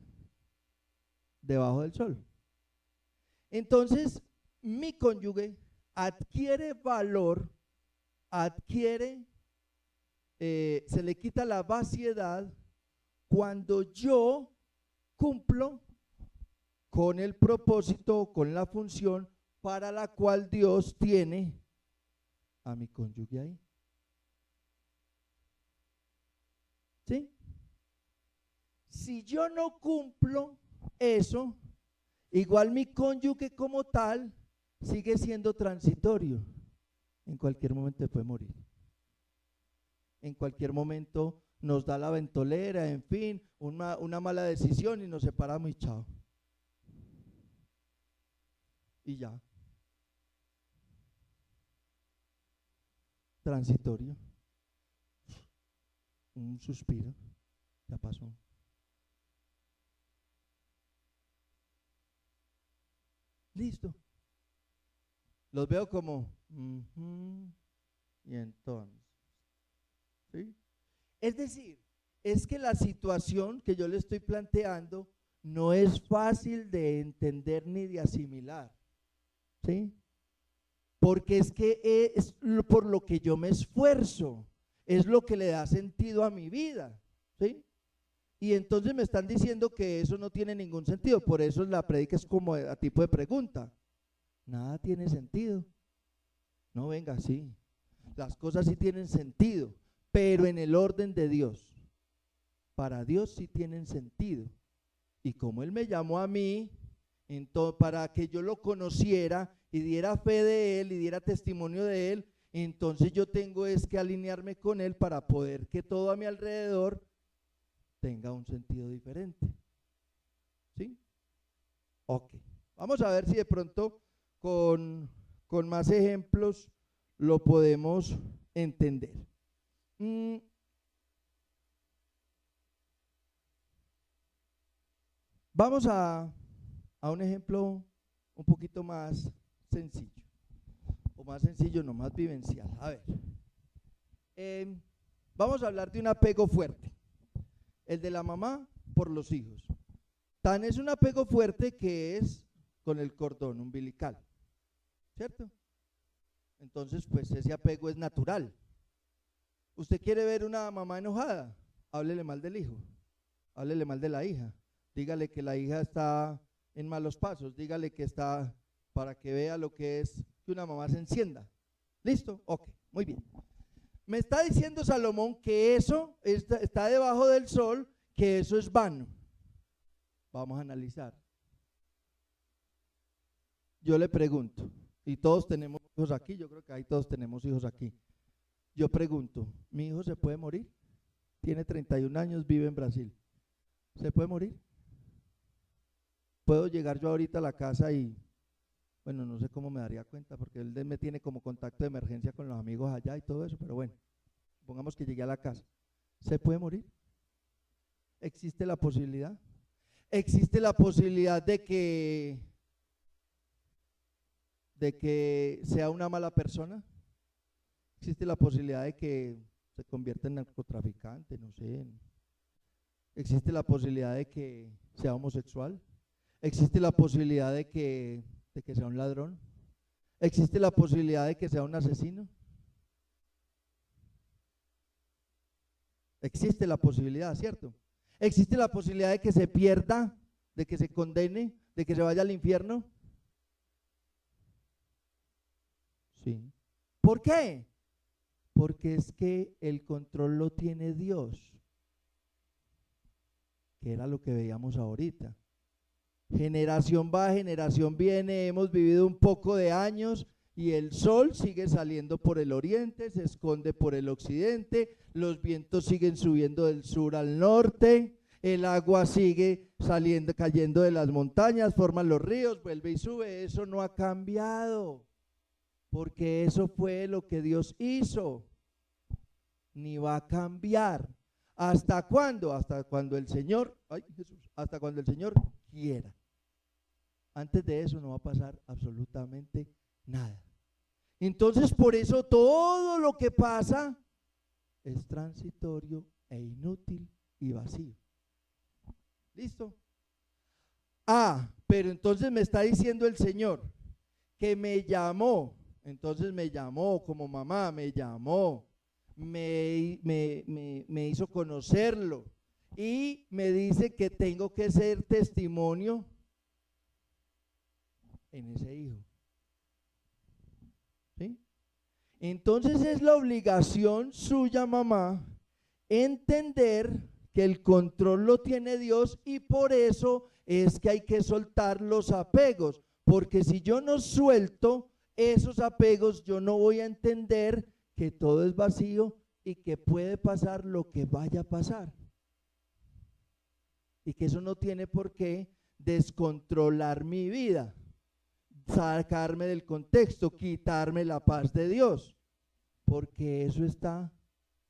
debajo del sol. Entonces, mi cónyuge adquiere valor, se le quita la vaciedad cuando yo cumplo con el propósito, con la función para la cual Dios tiene a mi cónyuge ahí. ¿Sí? Si yo no cumplo eso, igual mi cónyuge como tal sigue siendo transitorio. En cualquier momento puede morir. En cualquier momento nos da la ventolera, en fin, una mala decisión y nos separamos y chao. Y ya. Transitorio. Un suspiro. Ya pasó. Listo. Los veo como y entonces, ¿sí? Es decir, es que la situación que yo le estoy planteando no es fácil de entender ni de asimilar, ¿sí? Porque es que es por lo que yo me esfuerzo, es lo que le da sentido a mi vida, ¿sí? Y entonces me están diciendo que eso no tiene ningún sentido, por eso la prédica es como a tipo de pregunta. Nada tiene sentido. No, venga, sí. Las cosas sí tienen sentido, pero en el orden de Dios. Para Dios sí tienen sentido. Y como Él me llamó a mí, entonces, para que yo lo conociera y diera fe de Él y diera testimonio de Él, entonces yo tengo es que alinearme con Él para poder que todo a mi alrededor tenga un sentido diferente. ¿Sí? Ok. Vamos a ver si de pronto con más ejemplos lo podemos entender. Vamos a un ejemplo un poquito más sencillo, o más sencillo, no más vivencial. A ver, vamos a hablar de un apego fuerte, el de la mamá por los hijos. Tan es un apego fuerte que es con el cordón umbilical, ¿cierto? Entonces, pues ese apego es natural. ¿Usted quiere ver una mamá enojada? Háblele mal del hijo, háblele mal de la hija, dígale que la hija está en malos pasos, dígale que está, para que vea lo que es que una mamá se encienda. ¿Listo? Ok, muy bien. Me está diciendo Salomón que eso está debajo del sol, que eso es vano. Vamos a analizar. Yo le pregunto, y todos tenemos hijos aquí, yo creo que ahí todos tenemos hijos aquí. Yo pregunto, ¿mi hijo se puede morir? Tiene 31 años, vive en Brasil. ¿Se puede morir? ¿Puedo llegar yo ahorita a la casa y, bueno, no sé cómo me daría cuenta, porque él me tiene como contacto de emergencia con los amigos allá y todo eso, pero bueno, pongamos que llegué a la casa. ¿Se puede morir? ¿Existe la posibilidad? ¿Existe la posibilidad de que sea una mala persona? ¿Existe la posibilidad de que se convierta en narcotraficante? No sé. ¿Existe la posibilidad de que sea homosexual? ¿Existe la posibilidad de que sea un ladrón? ¿Existe la posibilidad de que sea un asesino? Existe la posibilidad, ¿cierto? ¿Existe la posibilidad de que se pierda, de que se condene, de que se vaya al infierno? Sí. ¿Por qué? Porque es que el control lo tiene Dios, que era lo que veíamos ahorita. Generación va, generación viene, hemos vivido un poco de años y el sol sigue saliendo por el oriente, se esconde por el occidente, los vientos siguen subiendo del sur al norte, el agua sigue saliendo, cayendo de las montañas, forman los ríos, vuelve y sube. Eso no ha cambiado, porque eso fue lo que Dios hizo, ni va a cambiar. ¿Hasta cuándo? Hasta cuando el Señor, ay Jesús, hasta cuando el Señor quiera. Antes de eso no va a pasar absolutamente nada. Entonces, por eso todo lo que pasa es transitorio e inútil y vacío. ¿Listo? Ah, pero entonces me está diciendo el Señor que me llamó, entonces me llamó como mamá, me llamó, me hizo conocerlo y me dice que tengo que ser testimonio en ese hijo. ¿Sí? Entonces es la obligación suya, mamá, entender que el control lo tiene Dios y por eso es que hay que soltar los apegos, porque si yo no suelto esos apegos, yo no voy a entender que todo es vacío y que puede pasar lo que vaya a pasar. Y que eso no tiene por qué descontrolar mi vida, sacarme del contexto, quitarme la paz de Dios, porque eso está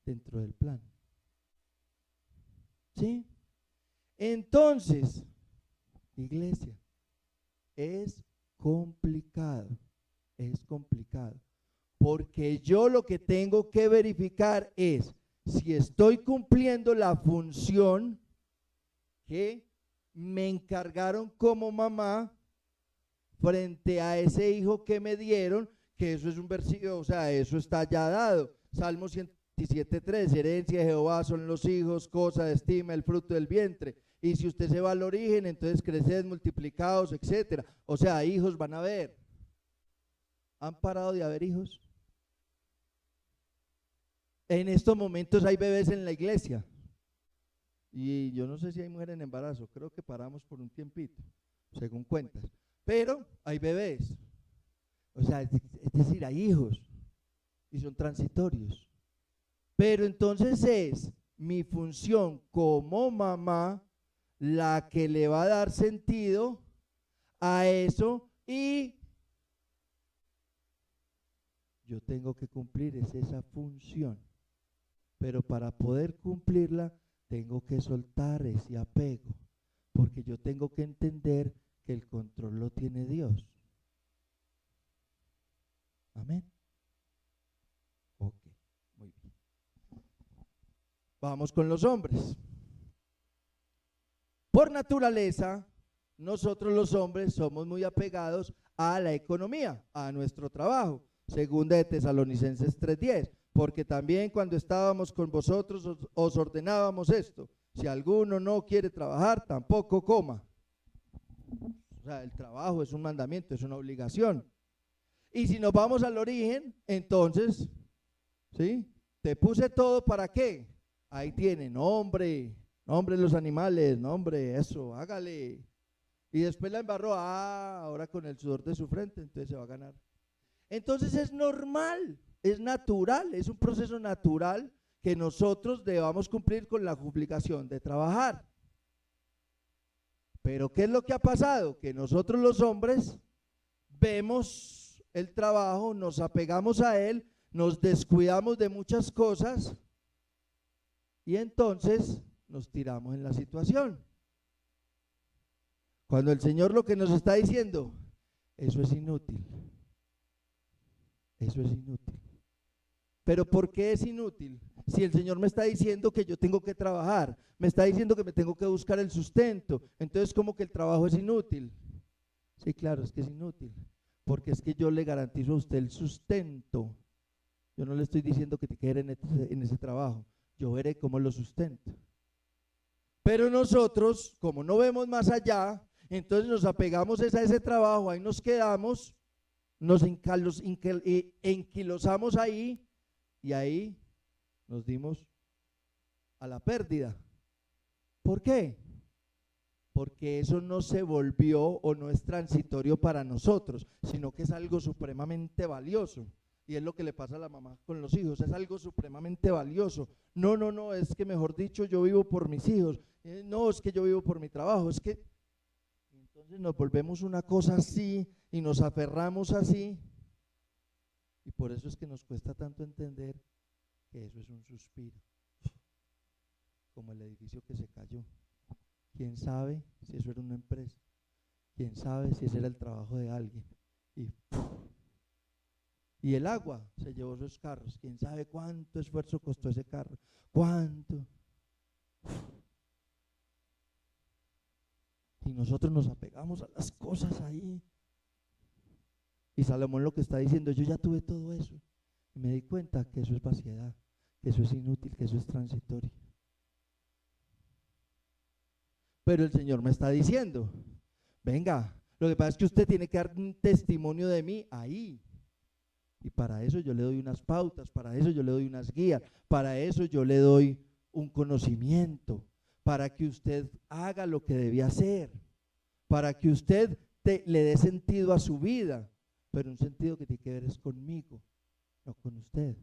dentro del plan. ¿Sí? Entonces, iglesia, es complicado, porque yo lo que tengo que verificar es si estoy cumpliendo la función que me encargaron como mamá frente a ese hijo que me dieron, que eso es un versículo, o sea, eso está ya dado. Salmo 117:3, herencia de Jehová son los hijos, cosa de estima, el fruto del vientre. Y si usted se va al origen, entonces creced, multiplicados, etcétera. O sea, hijos van a haber. ¿Han parado de haber hijos? En estos momentos hay bebés en la iglesia. Y yo no sé si hay mujeres en embarazo, creo que paramos por un tiempito, según cuentas. Pero hay bebés. O sea, es decir, hay hijos y son transitorios. Pero entonces es mi función como mamá la que le va a dar sentido a eso y yo tengo que cumplir esa función. Pero para poder cumplirla tengo que soltar ese apego, porque yo tengo que entender que el control lo tiene Dios. Amén. Ok, muy bien. Vamos con los hombres. Por naturaleza, nosotros los hombres somos muy apegados a la economía, a nuestro trabajo. Segunda de Tesalonicenses 3:10, porque también cuando estábamos con vosotros os ordenábamos esto: si alguno no quiere trabajar, tampoco coma. O sea, el trabajo es un mandamiento, es una obligación. Y si nos vamos al origen, entonces, ¿sí? Te puse todo, ¿para qué? Ahí tiene, nombre de los animales, nombre, eso, hágale. Y después la embarró, ahora con el sudor de su frente, entonces se va a ganar. Entonces es normal, es natural, es un proceso natural que nosotros debamos cumplir con la obligación de trabajar. Pero ¿qué es lo que ha pasado? Que nosotros los hombres vemos el trabajo, nos apegamos a él, nos descuidamos de muchas cosas y entonces nos tiramos en la situación. Cuando el Señor lo que nos está diciendo, eso es inútil. Eso es inútil. ¿Pero por qué es inútil? Si el Señor me está diciendo que yo tengo que trabajar, me está diciendo que me tengo que buscar el sustento, entonces ¿cómo que el trabajo es inútil? Sí, claro, es que es inútil, porque es que yo le garantizo a usted el sustento. Yo no le estoy diciendo que te quede en ese trabajo, yo veré cómo lo sustento. Pero nosotros, como no vemos más allá, entonces nos apegamos a ese trabajo, ahí nos quedamos, nos enquilosamos ahí y ahí nos dimos a la pérdida. ¿Por qué? Porque eso no se volvió o no es transitorio para nosotros, sino que es algo supremamente valioso. Y es lo que le pasa a la mamá con los hijos, es algo supremamente valioso. No, es que mejor dicho yo vivo por mis hijos, no, es que yo vivo por mi trabajo, es que... Entonces nos volvemos una cosa así y nos aferramos así. Y por eso es que nos cuesta tanto entender que eso es un suspiro, como el edificio que se cayó. ¿Quién sabe si eso era una empresa? ¿Quién sabe si ese era el trabajo de alguien? Y el agua se llevó esos carros. ¿Quién sabe cuánto esfuerzo costó ese carro? ¿Cuánto? Y nosotros nos apegamos a las cosas ahí. Y Salomón lo que está diciendo, yo ya tuve todo eso. Y me di cuenta que eso es vaciedad, que eso es inútil, que eso es transitorio. Pero el Señor me está diciendo, venga, lo que pasa es que usted tiene que dar un testimonio de mí ahí. Y para eso yo le doy unas pautas, para eso yo le doy unas guías, para eso yo le doy un conocimiento, para que usted haga lo que debía hacer, para que usted le dé sentido a su vida, pero un sentido que tiene que ver es conmigo, no con usted.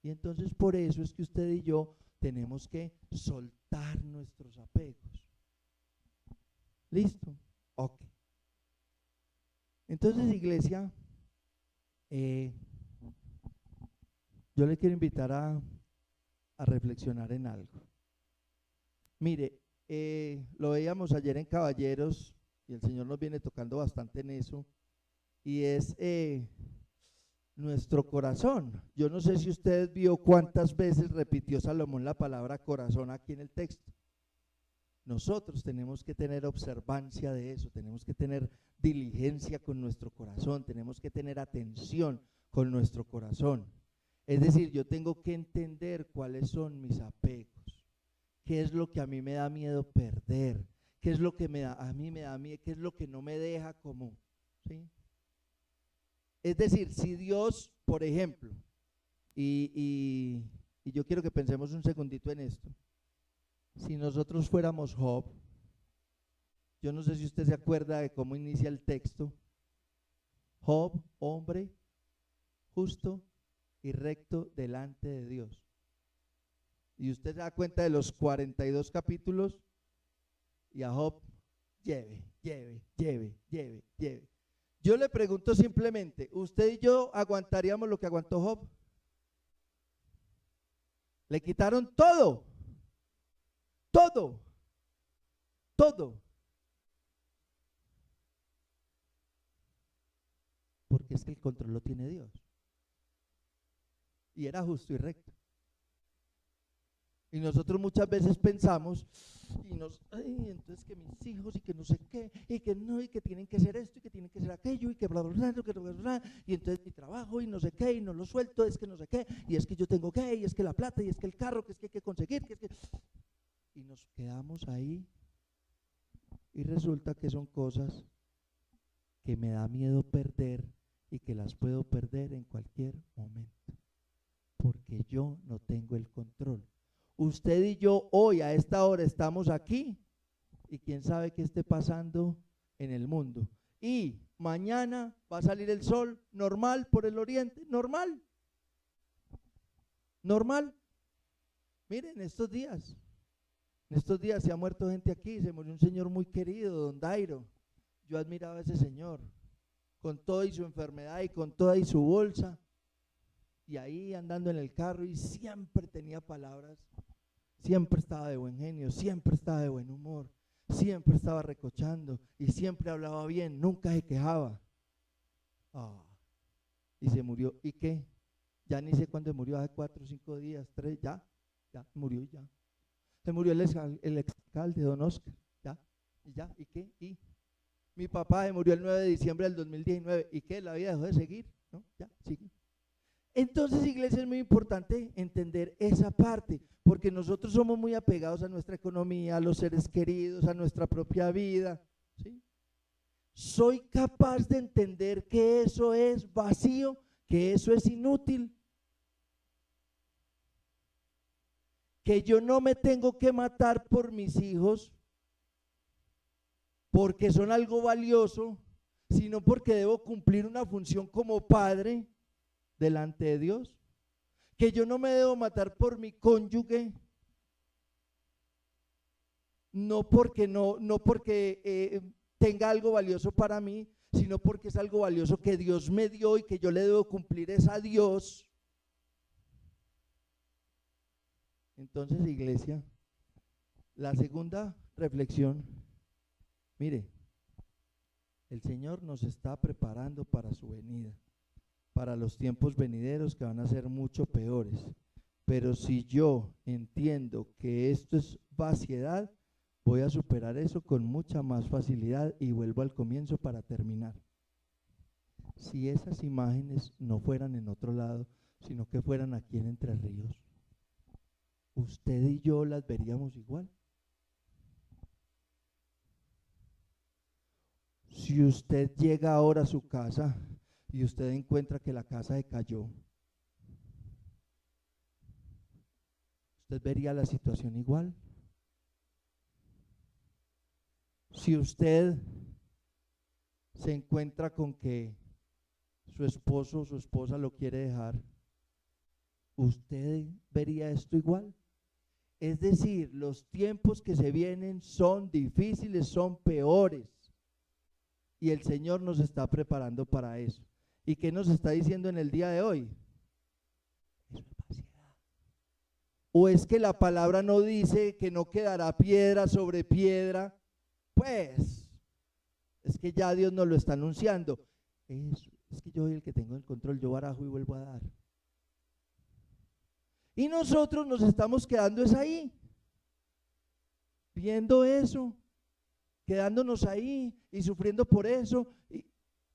Y entonces por eso es que usted y yo tenemos que soltar nuestros apegos. ¿Listo? Ok. Entonces, iglesia, yo le quiero invitar a reflexionar en algo. Mire, lo veíamos ayer en Caballeros y el Señor nos viene tocando bastante en eso, y es nuestro corazón. Yo no sé si usted vio cuántas veces repitió Salomón la palabra corazón aquí en el texto. Nosotros tenemos que tener observancia de eso, tenemos que tener diligencia con nuestro corazón, tenemos que tener atención con nuestro corazón. Es decir, yo tengo que entender cuáles son mis apegos, qué es lo que a mí me da miedo perder, qué es lo que a mí me da miedo, qué es lo que no me deja como, ¿sí? Es decir, si Dios, por ejemplo, y yo quiero que pensemos un segundito en esto, si nosotros fuéramos Job, yo no sé si usted se acuerda de cómo inicia el texto. Job, hombre justo y recto delante de Dios. Y usted se da cuenta de los 42 capítulos y a Job lleve. Yo le pregunto simplemente, ¿usted y yo aguantaríamos lo que aguantó Job? Le quitaron todo. porque es que el control lo tiene Dios. Y era justo y recto. Y nosotros muchas veces pensamos, entonces que mis hijos y que no sé qué, y que no, y que tienen que ser esto, y que tienen que ser aquello, y que bla, bla, bla, bla, bla, bla, y entonces mi trabajo, y no sé qué, y no lo suelto, es que no sé qué, y es que yo tengo que, y es que la plata, y es que el carro, que es que hay que conseguir, que es que... Y nos quedamos ahí, y resulta que son cosas que me da miedo perder, y que las puedo perder en cualquier momento, porque yo no tengo el control. Usted y yo hoy a esta hora estamos aquí y quién sabe qué esté pasando en el mundo. Y mañana va a salir el sol normal por el oriente, normal. Normal. Miren, estos días se ha muerto gente aquí, se murió un señor muy querido, don Dairo. Yo admiraba a ese señor, con toda y su enfermedad y con toda y su bolsa. Y ahí andando en el carro y siempre tenía palabras. Siempre estaba de buen genio, siempre estaba de buen humor, siempre estaba recochando y siempre hablaba bien, nunca se quejaba. Y se murió. ¿Y qué? Ya ni sé cuándo murió, hace 4 o 5 días, 3, ya murió y ya. Se murió el exalcalde don Oscar, ¿y qué? Y mi papá se murió el 9 de diciembre del 2019, ¿y qué? La vida dejó de seguir, ¿no? Ya, sigue. Entonces, iglesia, es muy importante entender esa parte, porque nosotros somos muy apegados a nuestra economía, a los seres queridos, a nuestra propia vida, ¿sí? Soy capaz de entender que eso es vacío, que eso es inútil, que yo no me tengo que matar por mis hijos, porque son algo valioso, sino porque debo cumplir una función como padre delante de Dios, que yo no me debo matar por mi cónyuge, no porque tenga algo valioso para mí, sino porque es algo valioso que Dios me dio y que yo le debo cumplir es a Dios. Entonces, iglesia, la segunda reflexión, mire, el Señor nos está preparando para su venida, para los tiempos venideros que van a ser mucho peores. Pero si yo entiendo que esto es vaciedad, voy a superar eso con mucha más facilidad y vuelvo al comienzo para terminar. Si esas imágenes no fueran en otro lado, sino que fueran aquí en Entre Ríos, usted y yo las veríamos igual. Si usted llega ahora a su casa y usted encuentra que la casa se cayó, ¿usted vería la situación igual? Si usted se encuentra con que su esposo o su esposa lo quiere dejar, ¿usted vería esto igual? Es decir, los tiempos que se vienen son difíciles, son peores. Y el Señor nos está preparando para eso. ¿Y qué nos está diciendo en el día de hoy? Eso es vaciedad. ¿O es que la palabra no dice que no quedará piedra sobre piedra? Pues, es que ya Dios nos lo está anunciando. Es que yo soy el que tengo el control, yo barajo y vuelvo a dar. Y nosotros nos estamos quedando es ahí, viendo eso, quedándonos ahí y sufriendo por eso,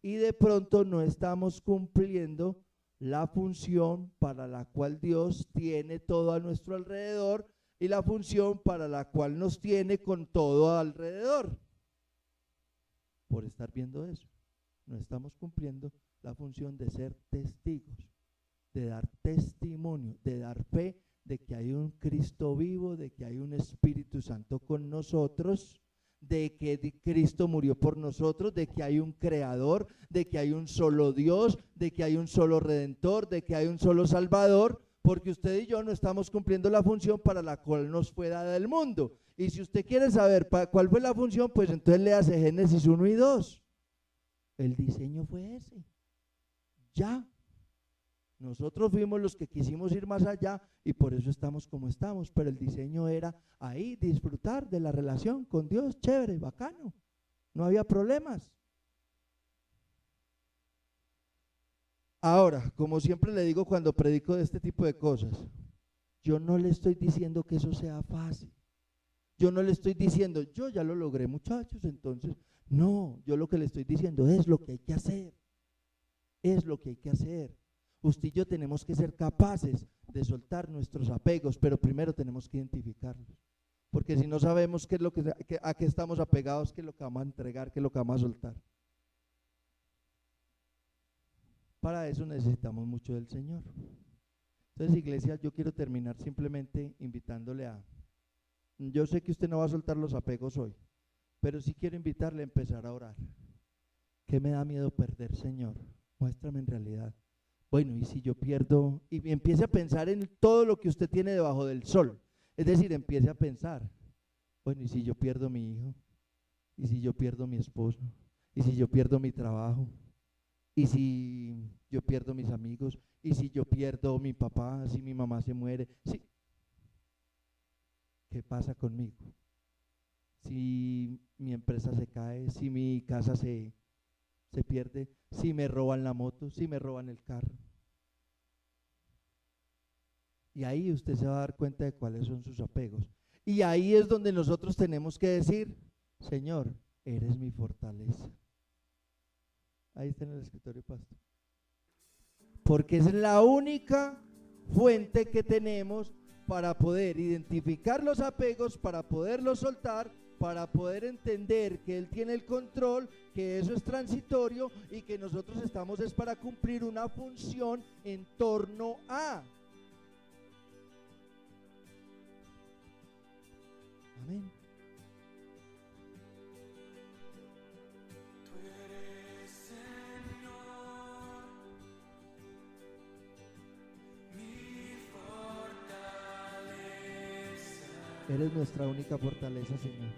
y de pronto no estamos cumpliendo la función para la cual Dios tiene todo a nuestro alrededor y la función para la cual nos tiene con todo alrededor. Por estar viendo eso, no estamos cumpliendo la función de ser testigos, de dar testimonio, de dar fe de que hay un Cristo vivo, de que hay un Espíritu Santo con nosotros, de que Cristo murió por nosotros, de que hay un Creador, de que hay un solo Dios, de que hay un solo Redentor, de que hay un solo Salvador, porque usted y yo no estamos cumpliendo la función para la cual nos fue dada el mundo. Y si usted quiere saber cuál fue la función, pues entonces léase Génesis 1 y 2. El diseño fue ese. Ya. Nosotros fuimos los que quisimos ir más allá y por eso estamos como estamos, pero el diseño era ahí, disfrutar de la relación con Dios, chévere, bacano, no había problemas. Ahora, como siempre le digo cuando predico de este tipo de cosas, yo no le estoy diciendo que eso sea fácil. Yo no le estoy diciendo, yo ya lo logré, muchachos, entonces, no, yo lo que le estoy diciendo es lo que hay que hacer. Es lo que hay que hacer. Usted y yo tenemos que ser capaces de soltar nuestros apegos, pero primero tenemos que identificarlos. Porque si no sabemos qué es lo a qué estamos apegados, qué es lo que vamos a entregar, qué es lo que vamos a soltar. Para eso necesitamos mucho del Señor. Entonces, iglesia, yo quiero terminar simplemente invitándole a... Yo sé que usted no va a soltar los apegos hoy, pero sí quiero invitarle a empezar a orar. ¿Qué me da miedo perder, Señor? Muéstrame en realidad. Bueno, y si yo pierdo, y empiece a pensar en todo lo que usted tiene debajo del sol. Es decir, empiece a pensar, bueno, y si yo pierdo mi hijo, y si yo pierdo mi esposo, y si yo pierdo mi trabajo, y si yo pierdo mis amigos, y si yo pierdo mi papá, si mi mamá se muere, sí. ¿Qué pasa conmigo? Si mi empresa se cae, si mi casa se pierde, si me roban la moto, si me roban el carro. Y ahí usted se va a dar cuenta de cuáles son sus apegos. Y ahí es donde nosotros tenemos que decir, Señor, eres mi fortaleza. Ahí está en el escritorio, pastor. Porque es la única fuente que tenemos para poder identificar los apegos, para poderlos soltar, para poder entender que Él tiene el control, que eso es transitorio y que nosotros estamos es para cumplir una función en torno a. Amén. Eres nuestra única fortaleza, Señor.